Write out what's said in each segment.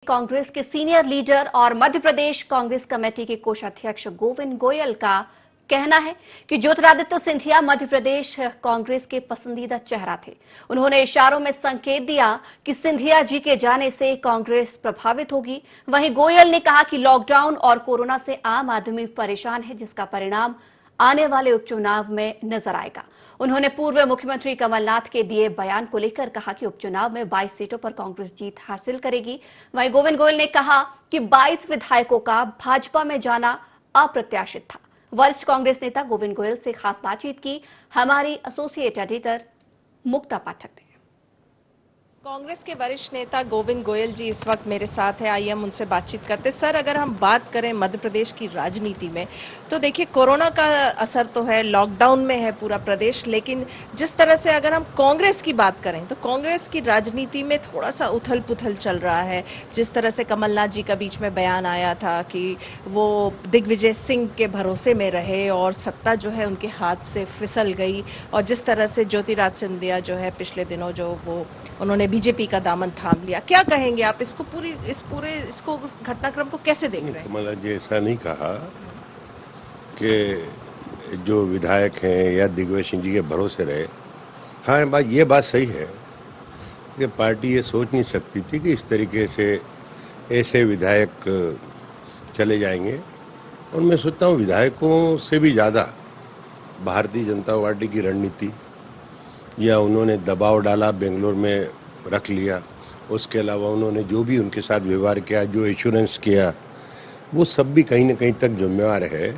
कांग्रेस के senior leader और Madhya Pradesh Congress committee के कोषाध्यक्ष गोविंद गोयल का कहना है कि ज्योतिरादित्य सिंधिया मध्य प्रदेश कांग्रेस के पसंदीदा चेहरा थे। उन्होंने इशारों में संकेत दिया कि सिंधिया जी के जाने से कांग्रेस प्रभावित होगी। वहीं गोयल ने कहा कि लॉकडाउन और कोरोना से आम आदमी परेशान है, जिसका परिणाम आने वाले उपचुनाव में नजर आएगा। उन्होंने पूर्व मुख्यमंत्री कमलनाथ के दिए बयान को लेकर कहा कि उपचुनाव में 22 सीटों पर कांग्रेस जीत हासिल करेगी। वहीं गोविंद गोयल ने कहा कि 22 विधायकों का भाजपा में जाना अप्रत्याशित था। वरिष्ठ कांग्रेस नेता गोविंद गोयल से खास बातचीत की हमारी एसोसिएट एडिटर मुक्ता पाठक ने। कांग्रेस के वरिष्ठ नेता गोविंद गोयल जी इस वक्त मेरे साथ है। आइए हम उनसे बातचीत करते। सर, अगर हम बात करें मध्य प्रदेश की राजनीति में, तो देखिए कोरोना का असर तो है, लॉकडाउन में है पूरा प्रदेश, लेकिन जिस तरह से अगर हम कांग्रेस की बात करें तो कांग्रेस की राजनीति में थोड़ा सा उथल पुथल चल रहा है। जिस तरह से कमलनाथ जी का बीच में बयान आया था कि वो दिग्विजय सिंह के भरोसे में रहे और सत्ता जो है उनके हाथ से फिसल गई, और जिस तरह से ज्योतिरादित्य सिंधिया जो है पिछले दिनों जो वो उन्होंने बीजेपी का दामन थाम लिया, क्या कहेंगे आप इसको, इसको घटनाक्रम को कैसे देख रहे हैं? कमलनाथ जी ऐसा नहीं कहा कि जो विधायक हैं या दिग्विजय सिंह जी के भरोसे रहे। हाँ, ये बात सही है कि पार्टी ये सोच नहीं सकती थी कि इस तरीके से ऐसे विधायक चले जाएंगे। और मैं सोचता हूँ विधायकों से भी ज़्यादा भारतीय जनता पार्टी की रणनीति, या उन्होंने दबाव डाला, बेंगलोर में रख लिया, उसके अलावा उन्होंने जो भी उनके साथ व्यवहार किया, जो एश्योरेंस किया, वो सब भी कहीं ना कहीं तक जिम्मेवार है।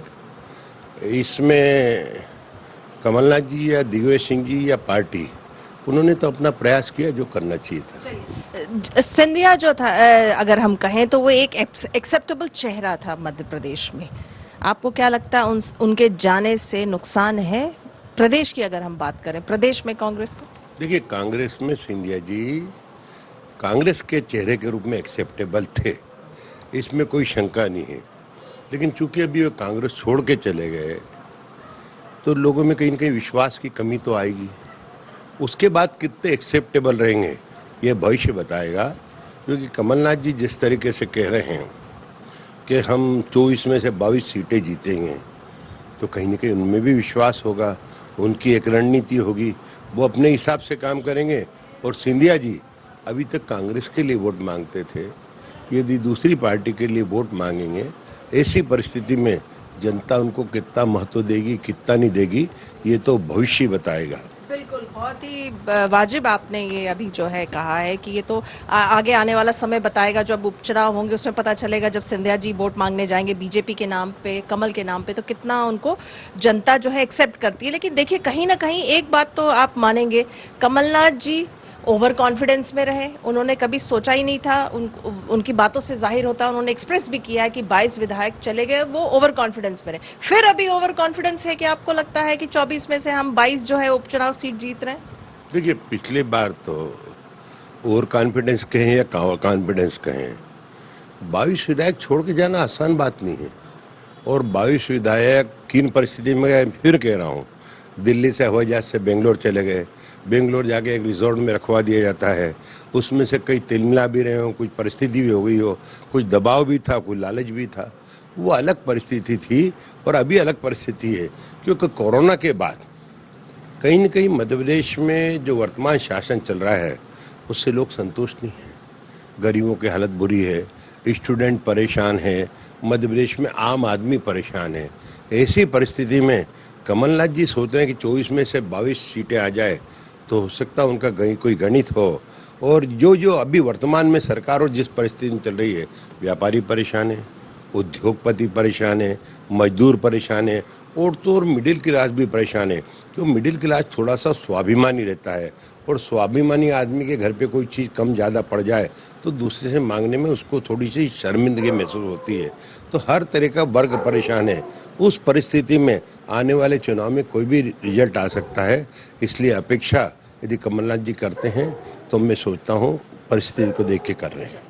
इसमें कमलनाथ जी या दिग्विजय सिंह जी या पार्टी, उन्होंने तो अपना प्रयास किया जो करना चाहिए था। सिंधिया जो था, अगर हम कहें तो वो एक एक्सेप्टेबल चेहरा था मध्य प्रदेश में। आपको क्या लगता है उनके जाने से नुकसान है प्रदेश की, अगर हम बात करें प्रदेश में कांग्रेस को? देखिए, कांग्रेस में सिंधिया जी कांग्रेस के चेहरे के रूप में एक्सेप्टेबल थे, इसमें कोई शंका नहीं है। लेकिन चूंकि अभी वो कांग्रेस छोड़ के चले गए तो लोगों में कहीं ना कहीं विश्वास की कमी तो आएगी। उसके बाद कितने एक्सेप्टेबल रहेंगे ये भविष्य बताएगा। क्योंकि कमलनाथ जी जिस तरीके से कह रहे हैं कि हम 24 में से 22 सीटें जीतेंगे, तो कहीं ना कहीं उनमें भी विश्वास होगा, उनकी एक रणनीति होगी, वो अपने हिसाब से काम करेंगे। और सिंधिया जी अभी तक कांग्रेस के लिए वोट मांगते थे, यदि दूसरी पार्टी के लिए वोट मांगेंगे, ऐसी परिस्थिति में जनता उनको कितना महत्व देगी, कितना नहीं देगी, ये तो भविष्य बताएगा। बिल्कुल, बहुत ही वाजिब आपने ये अभी जो है कहा है कि ये तो आगे आने वाला समय बताएगा। जब उपचुनाव होंगे उसमें पता चलेगा, जब सिंधिया जी वोट मांगने जाएंगे बीजेपी के नाम पे, कमल के नाम पे, तो कितना उनको जनता जो है एक्सेप्ट करती है। लेकिन देखिए, कहीं ना कहीं एक बात तो आप मानेंगे, कमलनाथ जी ओवर कॉन्फिडेंस में रहे। उन्होंने कभी सोचा ही नहीं था, उनकी बातों से जाहिर होता है, उन्होंने एक्सप्रेस भी किया है कि 22 विधायक चले गए, वो ओवर कॉन्फिडेंस में रहे। फिर अभी ओवर कॉन्फिडेंस है कि आपको लगता है कि 24 में से हम 22 जो है उपचुनाव सीट जीत रहे हैं? देखिए, पिछली बार तो ओवर कॉन्फिडेंस कहें या कॉन्फिडेंस कहें, 22 विधायक छोड़ के जाना आसान बात नहीं है। और 22 विधायक किन परिस्थिति में गए, फिर कह रहा हूँ, दिल्ली से हवाई जहाज से बेंगलोर चले गए, बेंगलोर जाके एक रिजॉर्ट में रखवा दिया जाता है, उसमें से कई तिलमिला भी रहे हो, कुछ परिस्थिति भी हो गई हो, कुछ दबाव भी था, कुछ लालच भी था, वो अलग परिस्थिति थी। और अभी अलग परिस्थिति है, क्योंकि कोरोना के बाद कहीं न कहीं मध्य प्रदेश में जो वर्तमान शासन चल रहा है उससे लोग संतुष्ट नहीं हैं। गरीबों की हालत बुरी है, स्टूडेंट परेशान है, मध्य प्रदेश में आम आदमी परेशान है। ऐसी परिस्थिति में कमलनाथ जी सोच रहे हैं कि 24 में से 22 सीटें आ जाए तो हो सकता है उनका कोई गणित हो। और जो अभी वर्तमान में सरकार और जिस परिस्थिति में चल रही है, व्यापारी परेशान है, उद्योगपति परेशान है, मजदूर परेशान है, और तो और मिडिल क्लास भी परेशान है। क्यों? मिडिल क्लास थोड़ा सा स्वाभिमानी रहता है, और स्वाभिमानी आदमी के घर पे कोई चीज़ कम ज़्यादा पड़ जाए तो दूसरे से मांगने में उसको थोड़ी सी शर्मिंदगी महसूस होती है। तो हर तरह का वर्ग परेशान है। उस परिस्थिति में आने वाले चुनाव में कोई भी रिजल्ट आ सकता है। इसलिए अपेक्षा यदि कमलनाथ जी करते हैं तो मैं सोचता हूँ परिस्थिति को देख के कर रहे हैं।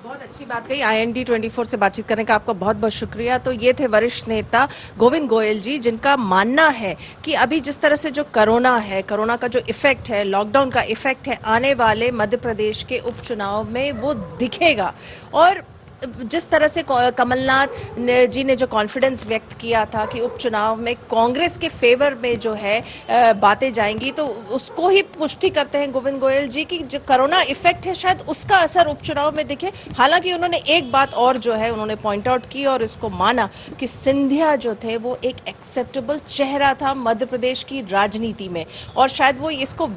बहुत बहुत अच्छी बात कही। IND 24 से बातचीत करने का आपका बहुत बहुत शुक्रिया। तो ये थे वरिष्ठ नेता गोविंद गोयल जी, जिनका मानना है कि अभी जिस तरह से जो कोरोना है, कोरोना का जो इफेक्ट है, लॉकडाउन का इफेक्ट है, आने वाले मध्य प्रदेश के उपचुनाव में वो दिखेगा। और जिस तरह से कमलनाथ जी ने जो कॉन्फिडेंस व्यक्त किया था कि उपचुनाव में कांग्रेस के फेवर में जो है बातें जाएंगी, तो उसको ही पुष्टि करते हैं गोविंद गोयल जी कि जो कोरोना इफेक्ट है शायद उसका असर उपचुनाव में दिखे। हालांकि उन्होंने एक बात और जो है उन्होंने पॉइंट आउट की और इसको माना कि सिंधिया जो थे वो एक एक्सेप्टेबल चेहरा था मध्य प्रदेश की राजनीति में, और शायद वो इसको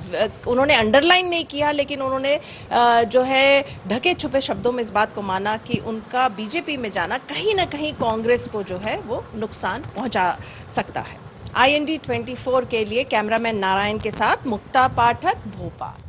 उन्होंने अंडरलाइन नहीं किया, लेकिन उन्होंने जो है ढके छुपे शब्दों में इस बात को माना कि उनका बीजेपी में जाना कहीं ना कहीं कांग्रेस को जो है वो नुकसान पहुंचा सकता है। IND 24 के लिए कैमरामैन नारायण के साथ मुक्ता पाठक, भोपाल।